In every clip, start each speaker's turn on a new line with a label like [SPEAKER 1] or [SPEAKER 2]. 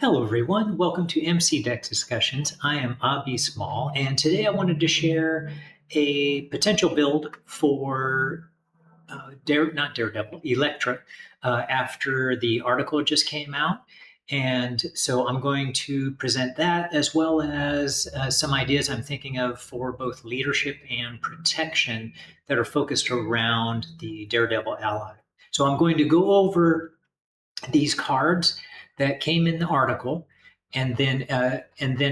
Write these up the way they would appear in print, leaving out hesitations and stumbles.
[SPEAKER 1] Hello everyone, welcome to MC Deck Discussions. I am Avi Small, and today I wanted to share a potential build for not Daredevil, Elektra, after the article just came out. And so I'm going to present that as well as some ideas I'm thinking of for both leadership and protection that are focused around the Daredevil Ally. So I'm going to go over these cards that came in the article, and then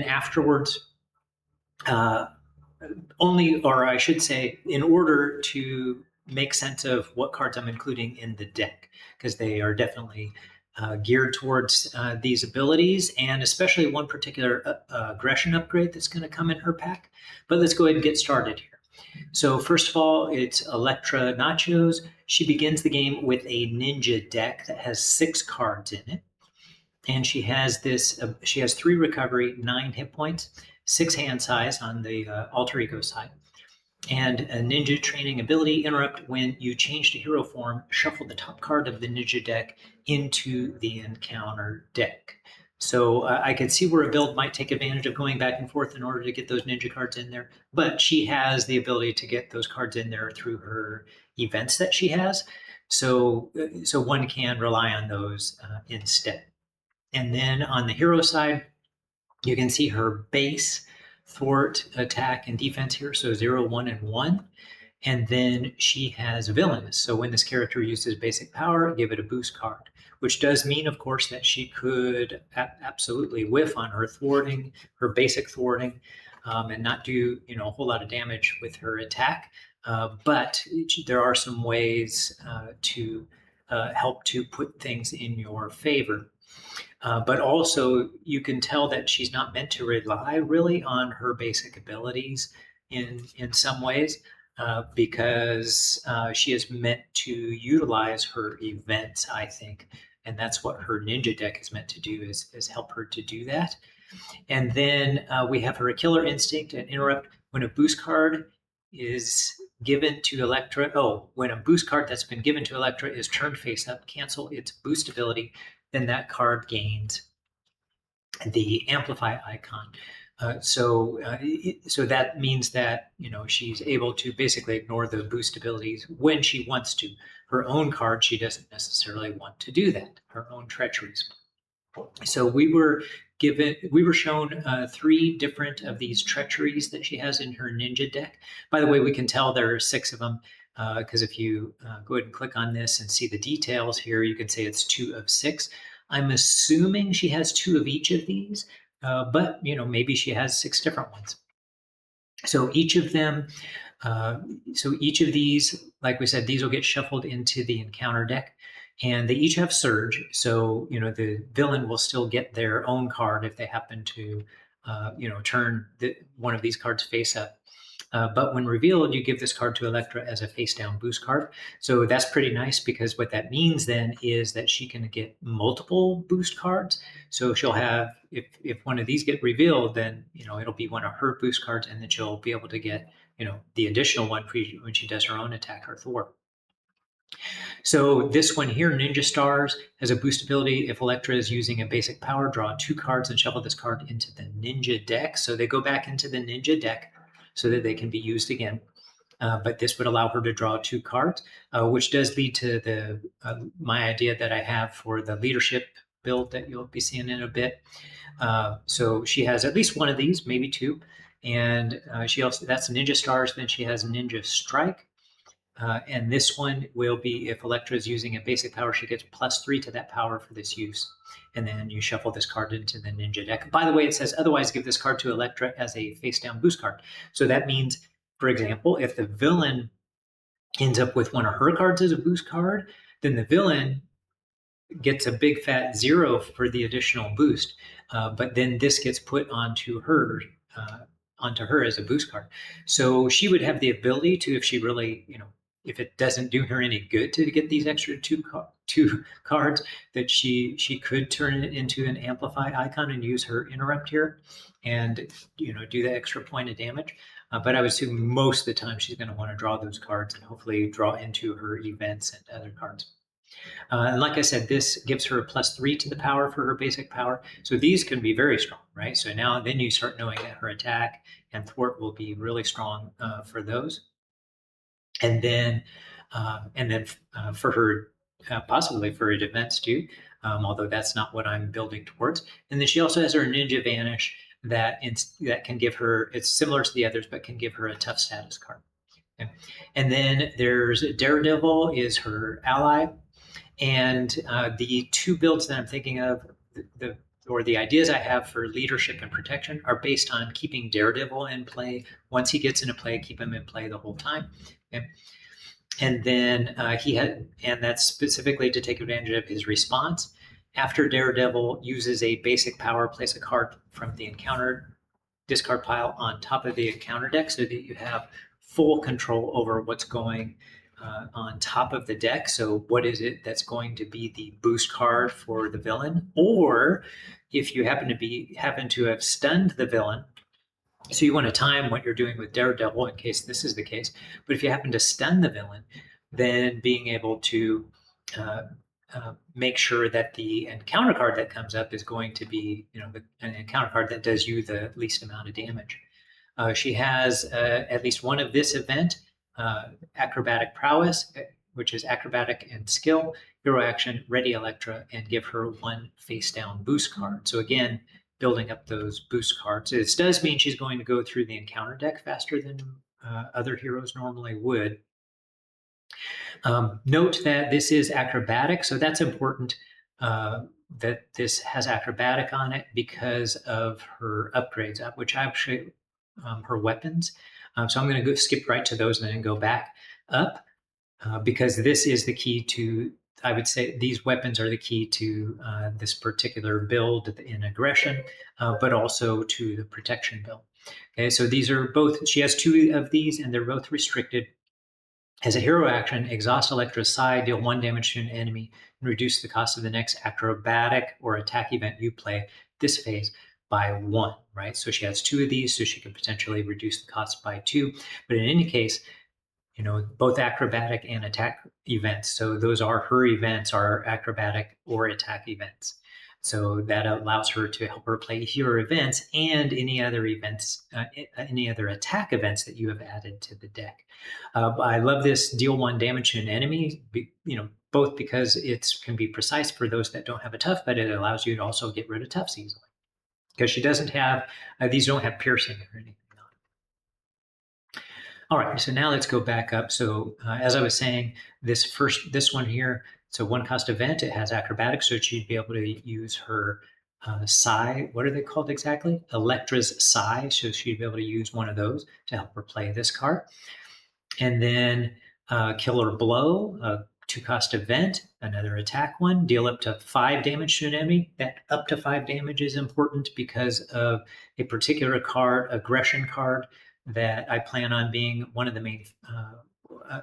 [SPEAKER 1] afterwards, uh, or I should say, in order to make sense of what cards I'm including in the deck, because they are definitely geared towards these abilities, and especially one particular aggression upgrade that's going to come in her pack. But let's go ahead and get started here. So first of all, it's Elektra Nachos. She begins the game with a ninja deck that has 6 cards in it. And she has she has 3 recovery, 9 hit points, 6 hand size on the alter ego side, and a ninja training ability interrupt. When you change to hero form, shuffle the top card of the ninja deck into the encounter deck. So I could see where a build might take advantage of going back and forth in order to get those ninja cards in there, but she has the ability to get those cards in there through her events that she has. So one can rely on those instead. And then on the hero side, you can see her base, thwart, attack, and defense here. So 0, 1, and 1. And then she has villainous. So when this character uses basic power, give it a boost card, which does mean, of course, that she could absolutely whiff on her thwarting, her basic thwarting, and not do a whole lot of damage with her attack. But there are some ways to help to put things in your favor. But also, you can tell that she's not meant to rely really on her basic abilities in some ways, because she is meant to utilize her events, I think, and that's what her ninja deck is meant to do, is help her to do that. And then we have her Killer Instinct and Interrupt. When a boost card is given to Elektra, when a boost card that's been given to Elektra is turned face up, cancel its boost ability, then that card gains the amplify icon. So that means that she's able to basically ignore the boost abilities when she wants to. Her own card, she doesn't necessarily want to do that. Her own treacheries. So we were shown 3 different of these treacheries that she has in her ninja deck. By the way, we can tell there are 6 of them, because if you go ahead and click on this and see the details here, you can say it's 2 of 6. I'm assuming she has 2 of each of these, but maybe she has 6 different ones. So each of them, each of these, like we said, these will get shuffled into the encounter deck, and they each have surge. So the villain will still get their own card if they happen to, turn one of these cards face up. But when revealed, you give this card to Elektra as a face down boost card. So that's pretty nice, because what that means then is that she can get multiple boost cards. So she'll have, if one of these get revealed, then it'll be one of her boost cards, and then she'll be able to get the additional one when she does her own attack or thwart. So this one here, Ninja Stars, has a boost ability. If Elektra is using a basic power, draw 2 cards and shuffle this card into the Ninja deck. So they go back into the Ninja deck so that they can be used again. But this would allow her to draw 2 cards, which does lead to my idea that I have for the leadership build that you'll be seeing in a bit. So she has at least one of these, maybe 2. And that's Ninja Stars. Then she has Ninja Strike. And this one will be, if Elektra is using a basic power, she gets +3 to that power for this use. And then you shuffle this card into the Ninja deck. By the way, it says otherwise give this card to Elektra as a face down boost card. So that means, for example, if the villain ends up with one of her cards as a boost card, then the villain gets a big fat 0 for the additional boost. But then this gets put onto her as a boost card. So she would have the ability to, if she really, if it doesn't do her any good to get these extra two cards, that she could turn it into an amplify icon and use her interrupt here, and do the extra point of damage. But I would assume most of the time she's going to want to draw those cards and hopefully draw into her events and other cards. And like I said, this gives her a +3 to the power for her basic power. So these can be very strong, right? So now then you start knowing that her attack and thwart will be really strong for those. And then for her, possibly for her defense too, although that's not what I'm building towards. And then she also has her Ninja Vanish that can give her, it's similar to the others, but can give her a tough status card. Okay. And then there's Daredevil is her ally. And the two builds that I'm thinking of, the ideas I have for leadership and protection are based on keeping Daredevil in play. Once he gets into play, keep him in play the whole time. Okay. And then and that's specifically to take advantage of his response. After Daredevil uses a basic power, place a card from the encounter discard pile on top of the encounter deck so that you have full control over what's going on top of the deck. So what is it that's going to be the boost card for the villain? Or if you happen to have stunned the villain, so you want to time what you're doing with Daredevil in case this is the case. But if you happen to stun the villain, then being able to make sure that the encounter card that comes up is going to be, an encounter card that does you the least amount of damage. She has at least one of this event, Acrobatic Prowess, which is acrobatic and skill, hero action, ready Elektra, and give her one face down boost card. So again, building up those boost cards. This does mean she's going to go through the encounter deck faster than other heroes normally would. Note that this is acrobatic, so that's important that this has acrobatic on it because of her upgrades, which actually her weapons. So I'm going to skip right to those and then go back up because this is the key to, I would say these weapons are the key to this particular build in aggression, but also to the protection build. Okay, so these are both, she has two of these and they're both restricted. As a hero action, exhaust Elektra's Psi, deal 1 damage to an enemy, and reduce the cost of the next acrobatic or attack event you play this phase by 1, right? So she has 2 of these, so she can potentially reduce the cost by 2. But in any case, both acrobatic and attack events. So those are her events are acrobatic or attack events. So that allows her to help her play hero events and any other events, any other attack events that you have added to the deck. I love this deal 1 damage to an enemy, both because it can be precise for those that don't have a tough, but it allows you to also get rid of toughs easily. Because she doesn't have, these don't have piercing or anything. All right, so now let's go back up. So as I was saying, this one here, so 1 cost event, it has acrobatics, so she'd be able to use her Psi, what are they called exactly? Elektra's Psi, so she'd be able to use one of those to help her play this card. And then Killer Blow, 2 cost event, another attack one, deal up to 5 damage to an enemy. That up to 5 damage is important because of a particular card, aggression card, that I plan on being one of the main,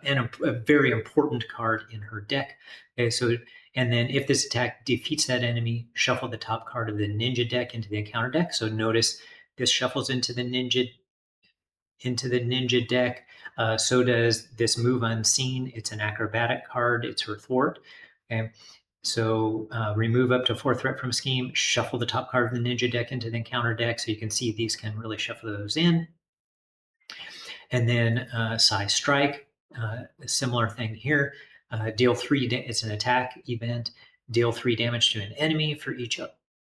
[SPEAKER 1] and a very important card in her deck. Okay, so, and then if this attack defeats that enemy, shuffle the top card of the ninja deck into the encounter deck. So notice this shuffles into the ninja deck. So does this move unseen. It's an acrobatic card. It's her thwart. Okay. So remove up to 4 threat from scheme, shuffle the top card of the ninja deck into the encounter deck. So you can see these can really shuffle those in. And then Psi Strike, a similar thing here. Deal 3, it's an attack event. Deal 3 damage to an enemy for each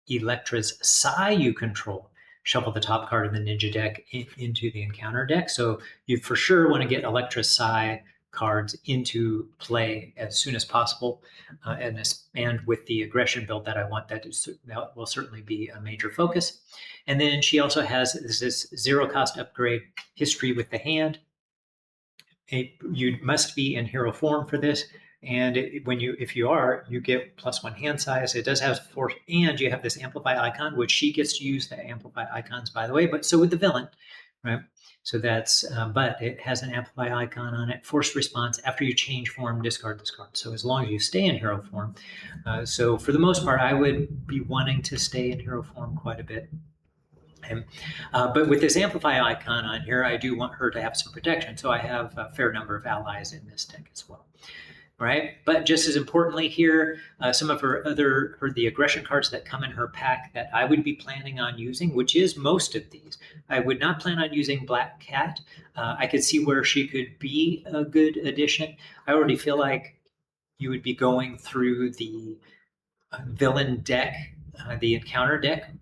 [SPEAKER 1] Elektra's Psi you control. Shuffle the top card of the ninja deck into the encounter deck. So you for sure want to get Elektra's Psi cards into play as soon as possible. And with the aggression build that I want, that will certainly be a major focus. And then she also has this 0 cost upgrade, History with the Hand. You must be in hero form for this. And if you are, you get +1 hand size. It does have force, and you have this amplify icon, which she gets to use the amplify icons, by the way, but so would the villain, right? So that's, but it has an amplify icon on it. Forced response, after you change form, discard this card. So as long as you stay in hero form. So for the most part, I would be wanting to stay in hero form quite a bit. But with this amplify icon on here, I do want her to have some protection. So I have a fair number of allies in this deck as well. right? But just as importantly here, some of the aggression cards that come in her pack that I would be planning on using, which is most of these. I would not plan on using Black Cat. I could see where she could be a good addition. I already feel like you would be going through the villain deck, the encounter deck,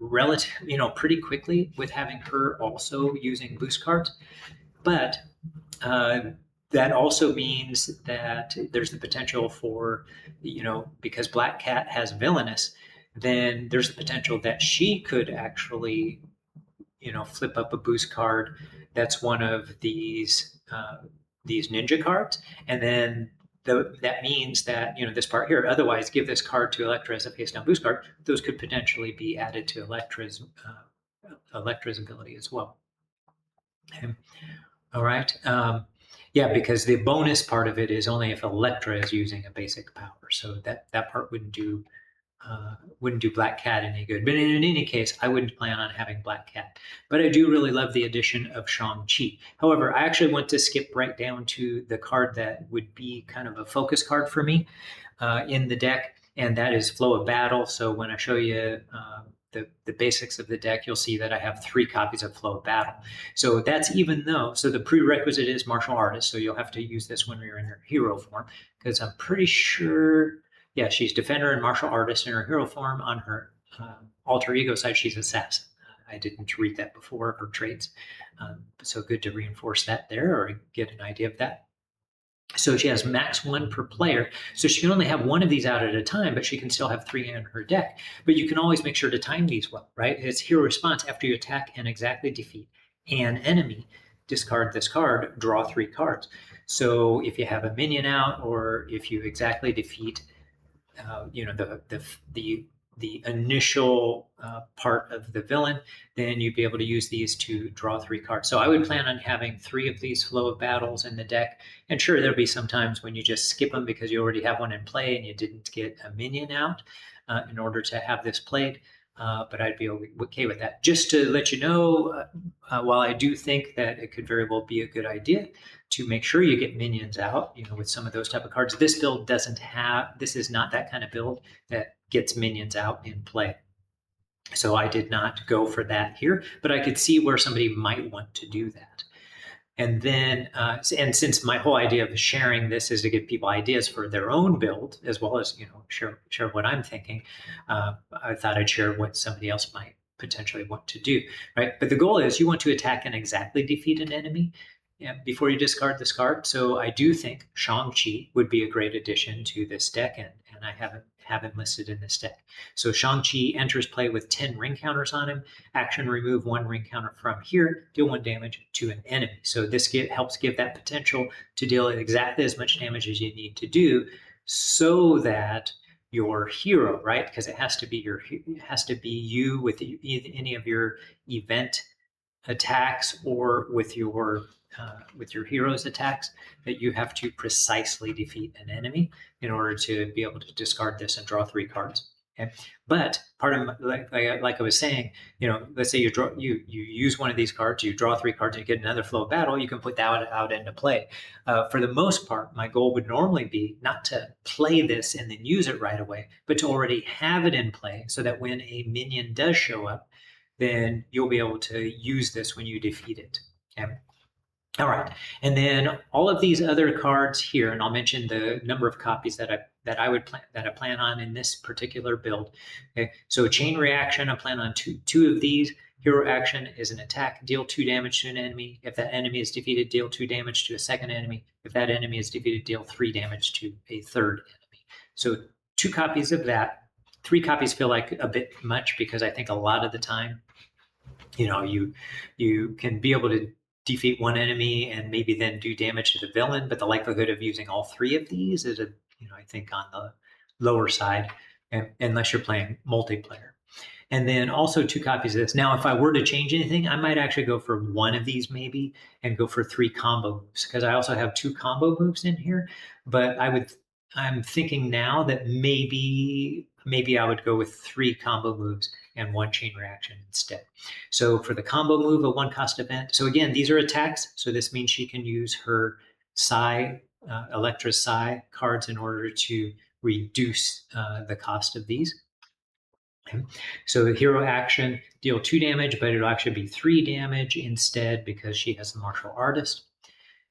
[SPEAKER 1] pretty quickly with having her also using boost cards. But that also means that there's the potential for, because Black Cat has villainous, then there's the potential that she could actually, flip up a boost card that's one of these ninja cards, and then that means that this part here. Otherwise, give this card to Elektra as a face down boost card. Those could potentially be added to Elektra's ability as well. Okay. All right. Yeah, because the bonus part of it is only if Elektra is using a basic power, so that part wouldn't do Black Cat any good. But in any case, I wouldn't plan on having Black Cat. But I do really love the addition of Shang-Chi. However, I actually want to skip right down to the card that would be kind of a focus card for me in the deck, and that is Flow of Battle. So when I show you the basics of the deck, you'll see that I have 3 copies of Flow of Battle. So that's so the prerequisite is Martial Artist. So you'll have to use this when you're in your hero form, because I'm pretty sure, yeah, she's Defender and Martial Artist in her hero form. On her alter ego side, she's Assassin. I didn't read that before, her traits. So good to reinforce that there, or get an idea of that. So she has max 1 per player. So she can only have 1 of these out at a time, but she can still have 3 in her deck. But you can always make sure to time these well, right? It's hero response. After you attack and exactly defeat an enemy, discard this card, draw 3 cards. So if you have a minion out, or if you exactly defeat the initial part of the villain, then you'd be able to use these to draw 3 cards. So I would plan on having 3 of these Flow of Battles in the deck. And sure, there'll be some times when you just skip them because you already have one in play and you didn't get a minion out in order to have this played. But I'd be okay with that. Just to let you know, while I do think that it could very well be a good idea to make sure you get minions out, with some of those type of cards, this build this is not that kind of build that gets minions out in play. So I did not go for that here, but I could see where somebody might want to do that. And then, and since my whole idea of sharing this is to give people ideas for their own build, as well as, share what I'm thinking, I thought I'd share what somebody else might potentially want to do, right? But the goal is you want to attack and exactly defeat an enemy before you discard this card. So I do think Shang-Chi would be a great addition to this deck, and I have him listed in this deck. So Shang-Chi enters play with 10 ring counters on him. Action, remove 1 ring counter from here, deal 1 damage to an enemy. So this helps give that potential to deal exactly as much damage as you need to do, so that your hero, right? Because it has to be you with any of your event attacks, or with your hero's attacks, that you have to precisely defeat an enemy in order to be able to discard this and draw 3 cards. Okay, but part of like I was saying, let's say you use one of these cards, you draw 3 cards, and you get another Flow of Battle. You can put that out into play. For the most part, my goal would normally be not to play this and then use it right away, but to already have it in play, so that when a minion does show up, then you'll be able to use this when you defeat it. Okay. All right, and then all of these other cards here, and I'll mention the number of copies that I plan on in this particular build. Okay, so Chain Reaction, I plan on two of these. Hero Action is an attack, deal 2 damage to an enemy. If that enemy is defeated, deal 2 damage to a second enemy. If that enemy is defeated, deal 3 damage to a third enemy. So 2 copies of that. 3 copies feel like a bit much, because I think a lot of the time, you can be able to defeat 1 enemy and maybe then do damage to the villain, but the likelihood of using all 3 of these is, I think, on the lower side, unless you're playing multiplayer. And then also 2 copies of this. Now, if I were to change anything, I might actually go for 1 of these maybe, and go for 3 combo moves, because I also have 2 combo moves in here. But I'm thinking now that maybe I would go with 3 combo moves and 1 chain reaction instead. So for the combo move, a 1-cost event. So again, these are attacks. So this means she can use her psi Elektra's Psi cards in order to reduce the cost of these. Okay. So the hero action, deal 2 damage, but it'll actually be 3 damage instead because she has the martial artist.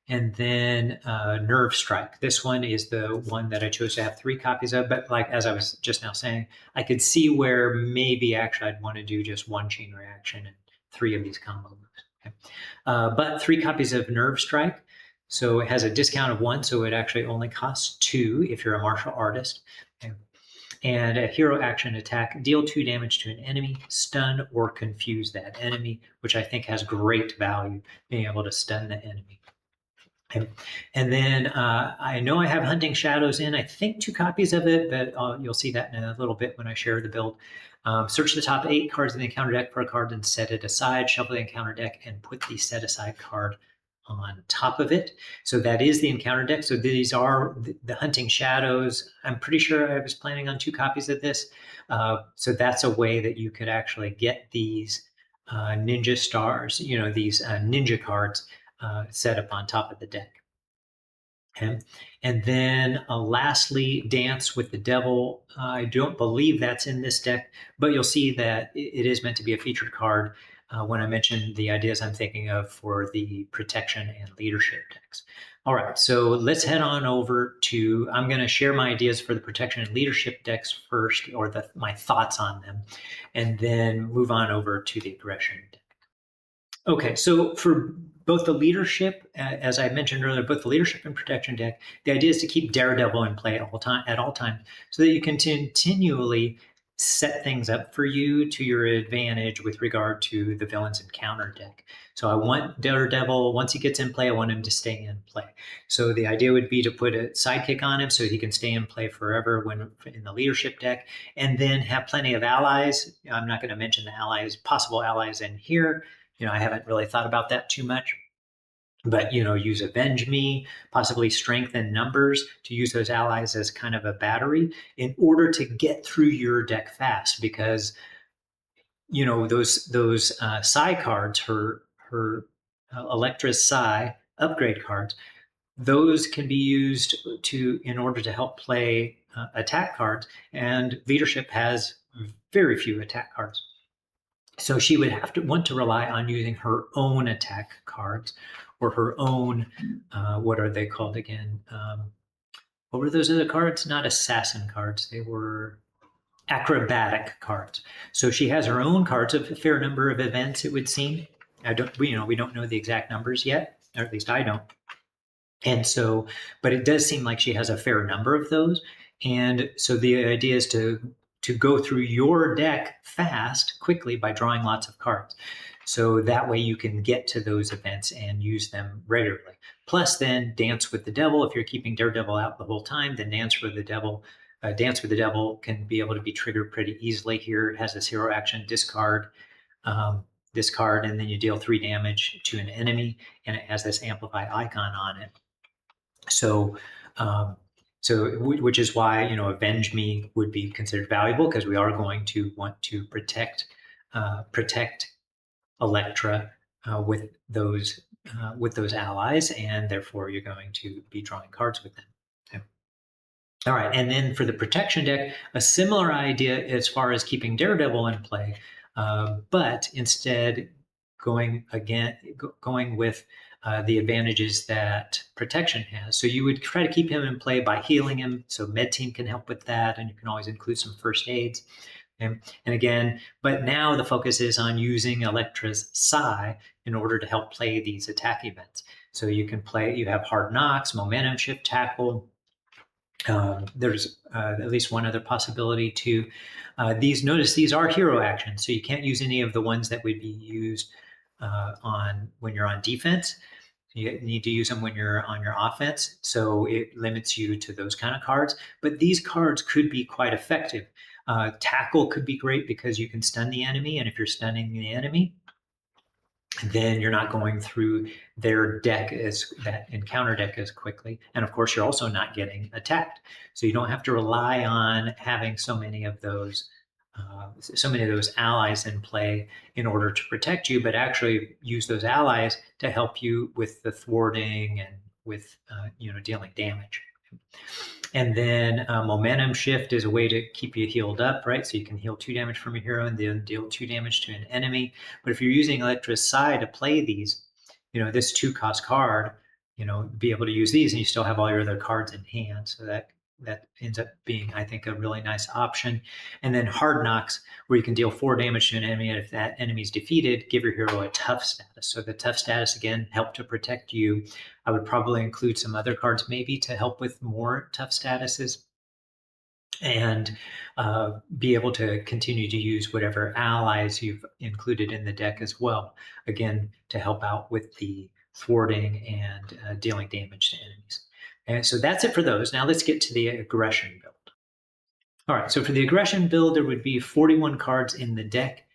[SPEAKER 1] And then Nerve Strike. This one is the one that I chose to have 3 copies of, but like as I was just now saying, I could see where maybe actually I'd want to do just 1 chain reaction and 3 of these combo moves. Okay. But 3 copies of Nerve Strike. So it has a discount of 1, so it actually only costs 2 if you're a martial artist. Okay. And a hero action attack, deal 2 damage to an enemy, stun or confuse that enemy, which I think has great value, being able to stun the enemy. Okay. And then I know I have Hunting Shadows in, I think 2 copies of it, but you'll see that in a little bit when I share the build. Search the top 8 cards in the encounter deck for a card and set it aside, shuffle the encounter deck and put the set aside card on top of it. So that is the encounter deck. So these are the Hunting Shadows. I'm pretty sure I was planning on 2 copies of this. So that's a way that you could actually get these ninja stars, these ninja cards set up on top of the deck. Okay. And then lastly, Dance with the Devil. I don't believe that's in this deck, but you'll see that it is meant to be a featured card when I mentioned the ideas I'm thinking of for the protection and leadership decks. All right, so let's head on over to, I'm going to share my ideas for the protection and leadership decks first, or my thoughts on them, and then move on over to the aggression deck. Okay, so for both the leadership, as I mentioned earlier, both the leadership and protection deck, the idea is to keep Daredevil in play at all times, so that you can continually set things up for you to your advantage with regard to the villain's encounter deck. So I want Daredevil, once he gets in play, I want him to stay in play. So the idea would be to put a sidekick on him so he can stay in play forever when in the leadership deck, and then have plenty of allies. I'm not going to mention the allies, possible allies in here. I haven't really thought about that too much, but, use Avenge Me, possibly strengthen numbers to use those allies as kind of a battery in order to get through your deck fast, because, those Psi cards, her Elektra's Psi upgrade cards, those can be used in order to help play attack cards, and leadership has very few attack cards. So she would have to want to rely on using her own attack cards or her own, what are they called again? What were those other cards? Not assassin cards. They were acrobatic cards. So she has her own cards of a fair number of events, it would seem. We don't know the exact numbers yet, or at least I don't. And so, but it does seem like she has a fair number of those. And so the idea is to go through your deck quickly by drawing lots of cards. So that way you can get to those events and use them regularly. Plus then Dance with the Devil. If you're keeping Daredevil out the whole time, then Dance with the Devil can be able to be triggered pretty easily here. It has this hero action, discard this card, and then you deal 3 damage to an enemy, and it has this amplify icon on it. So, which is why, Avenge Me would be considered valuable, because we are going to want to protect Elektra with those allies, and therefore you're going to be drawing cards with them. Okay. All right, and then for the protection deck, a similar idea as far as keeping Daredevil in play, but instead going with the advantages that protection has. So you would try to keep him in play by healing him. So Med Team can help with that, and you can always include some first aids. And again, but now the focus is on using Elektra's Psi in order to help play these attack events. So you have Hard Knocks, Momentum Shift Tackle. There's at least one other possibility too. Notice these are hero actions, so you can't use any of the ones that would be used when you're on defense. You need to use them when you're on your offense, so it limits you to those kind of cards. But these cards could be quite effective. Tackle could be great because you can stun the enemy, and if you're stunning the enemy, then you're not going through their deck that encounter deck as quickly. And of course, you're also not getting attacked. So you don't have to rely on having so many of those allies in play in order to protect you, but actually use those allies to help you with the thwarting and with dealing damage. And then momentum shift is a way to keep you healed up, right? So you can heal 2 damage from a hero and then deal 2 damage to an enemy. But if you're using Elektra's Sai to play these, this 2-cost card, be able to use these and you still have all your other cards in hand. So that ends up being, I think, a really nice option. And then hard knocks, where you can deal 4 damage to an enemy, and if that enemy is defeated, give your hero a tough status. So the tough status, again, help to protect you. I would probably include some other cards maybe to help with more tough statuses, and be able to continue to use whatever allies you've included in the deck as well, again, to help out with the thwarting and dealing damage to enemies. And so that's it for those. Now let's get to the aggression build. All right, so for the aggression build, there would be 41 cards in the deck.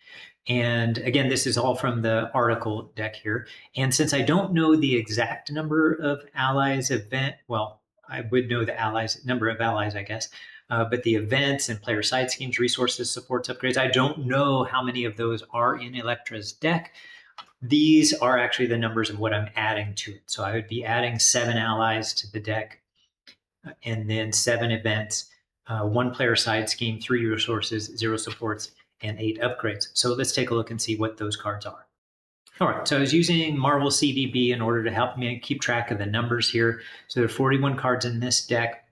[SPEAKER 1] And again, this is all from the article deck here. And since I don't know the exact number of allies well, I would know the number of allies, I guess. But the events and player side schemes, resources, supports, upgrades, I don't know how many of those are in Elektra's deck. These are actually the numbers of what I'm adding to it. So I would be adding 7 allies to the deck, and then 7 events, 1 player side scheme, 3 resources, 0 supports, and 8 upgrades. So let's take a look and see what those cards are. All right, so I was using Marvel CDB in order to help me keep track of the numbers here. So there are 41 cards in this deck,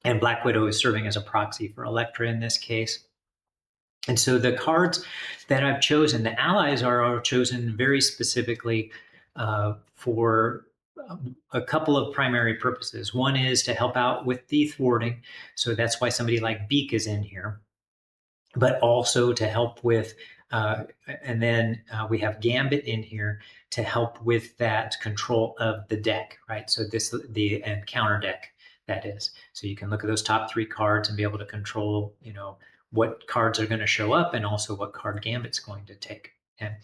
[SPEAKER 1] and Black Widow is serving as a proxy for Elektra in this case. And so the cards that I've chosen, the allies are chosen very specifically for a couple of primary purposes. One is to help out with the thwarting. So that's why somebody like Beak is in here, but also to help with, and then we have Gambit in here to help with that control of the deck, right? So and counter deck, that is. So you can look at those top 3 cards and be able to control, what cards are going to show up and also what card Gambit's going to take. And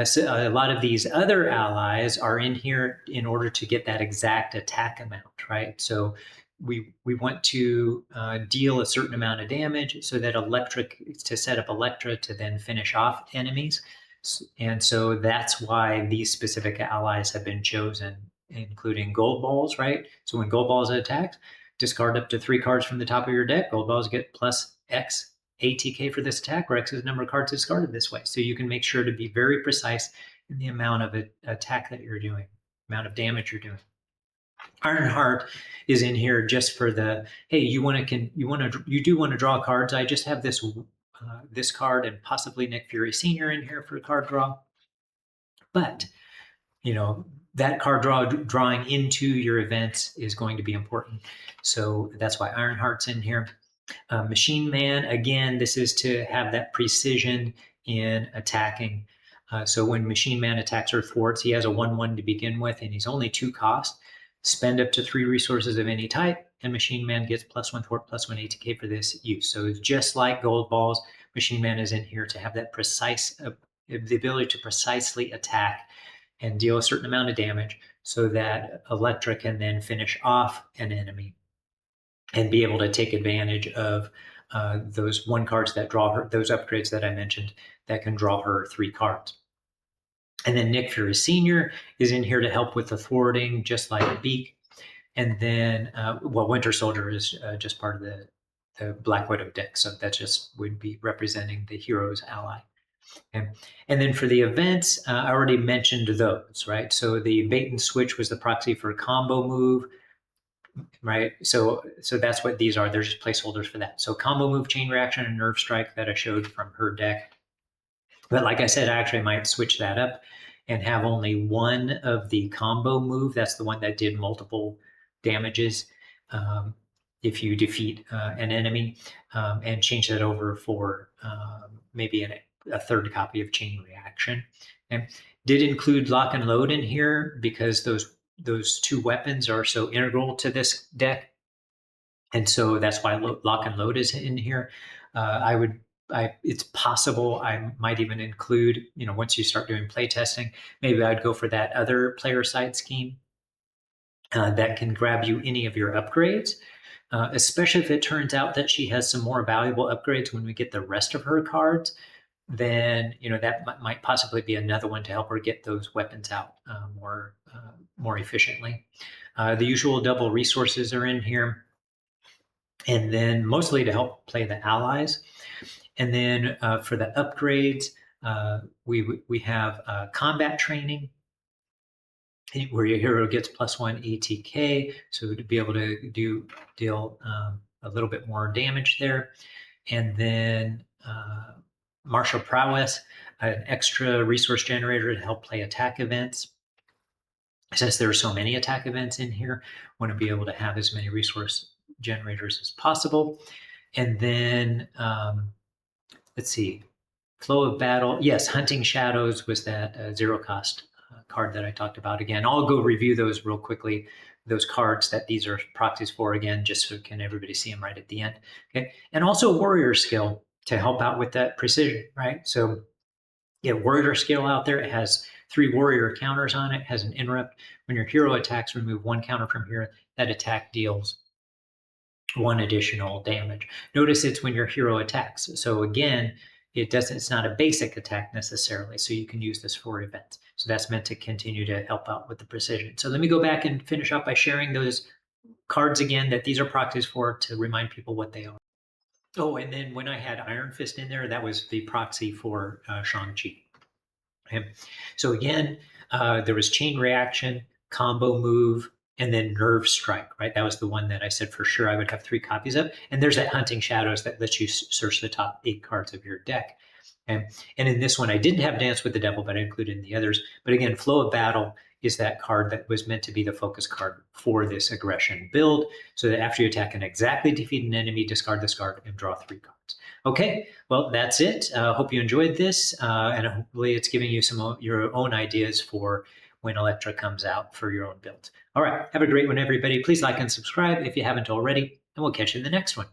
[SPEAKER 1] so a lot of these other allies are in here in order to get that exact attack amount, right? So we want to deal a certain amount of damage so that to set up Elektra to then finish off enemies. And so that's why these specific allies have been chosen, including gold balls, right? So when gold balls attack, discard up to 3 cards from the top of your deck. Gold balls get plus X ATK for this attack, where X is the number of cards discarded this way. So you can make sure to be very precise in the amount of attack that you're doing, amount of damage you're doing. Ironheart is in here just for the, hey, you do want to draw cards. I just have this this card and possibly Nick Fury Sr. in here for card draw. But that card drawing into your events is going to be important. So that's why Ironheart's in here. Machine Man, again, this is to have that precision in attacking. So when Machine Man attacks or thwarts, he has a 1/1 to begin with, and he's only 2 cost. Spend up to 3 resources of any type, and Machine Man gets +1 thwart, +1 ATK for this use. So it's just like Gold Balls, Machine Man is in here to have that the ability to precisely attack and deal a certain amount of damage so that Elektra can then finish off an enemy and be able to take advantage of those 1 cards that draw her, those upgrades that I mentioned that can draw her 3 cards. And then Nick Fury Sr. is in here to help with the thwarting, just like Beak. And then, Winter Soldier is just part of the Black Widow deck. So that just would be representing the hero's ally. Okay. And then for the events, I already mentioned those, right? So the bait and switch was the proxy for a combo move, right? So that's what these are. They're just placeholders for that. So combo move, chain reaction, and nerve strike that I showed from her deck. But like I said, I actually might switch that up and have only one of the combo move. That's the one that did multiple damages if you defeat an enemy, and change that over for maybe a 3rd copy of chain reaction. And did include lock and load in here because those 2 weapons are so integral to this deck. And so that's why lock and load is in here. It's possible I might even include, once you start doing play testing, maybe I'd go for that other player side scheme that can grab you any of your upgrades, especially if it turns out that she has some more valuable upgrades when we get the rest of her cards. then that might possibly be another one to help her get those weapons out more efficiently. The usual double resources are in here, and then mostly to help play the allies. And then for the upgrades, we have combat training, where your hero gets +1 ATK, so to be able to deal a little bit more damage there. And then martial prowess, an extra resource generator to help play attack events. Since there are so many attack events in here, want to be able to have as many resource generators as possible. And then let's see, flow of battle. Yes, hunting shadows was that 0 cost card that I talked about. Again, I'll go review those real quickly, those cards that these are proxies for, again, just so can everybody see them right at the end. Okay, and also warrior skill to help out with that precision, right? So yeah, warrior skill out there. It has 3 warrior counters on it, has an interrupt. When your hero attacks, remove 1 counter from here. That attack deals 1 additional damage. Notice it's when your hero attacks. So again, it's not a basic attack necessarily, so you can use this for events. So that's meant to continue to help out with the precision. So let me go back and finish up by sharing those cards again, that these are proxies for, to remind people what they are. Oh, and then when I had Iron Fist in there, that was the proxy for Shang-Chi. Okay. So again, there was Chain Reaction, Combo Move, and then Nerve Strike, right? That was the one that I said for sure I would have 3 copies of. And there's that Hunting Shadows that lets you search the top 8 cards of your deck. And in this one, I didn't have Dance with the Devil, but I included in the others. But again, Flow of Battle is that card that was meant to be the focus card for this aggression build, so that after you attack and exactly defeat an enemy, discard this card and draw 3 cards. Okay, well, that's it. Hope you enjoyed this, and hopefully it's giving you some of your own ideas for when Elektra comes out for your own build. All right, have a great one, everybody. Please like and subscribe if you haven't already, and we'll catch you in the next one.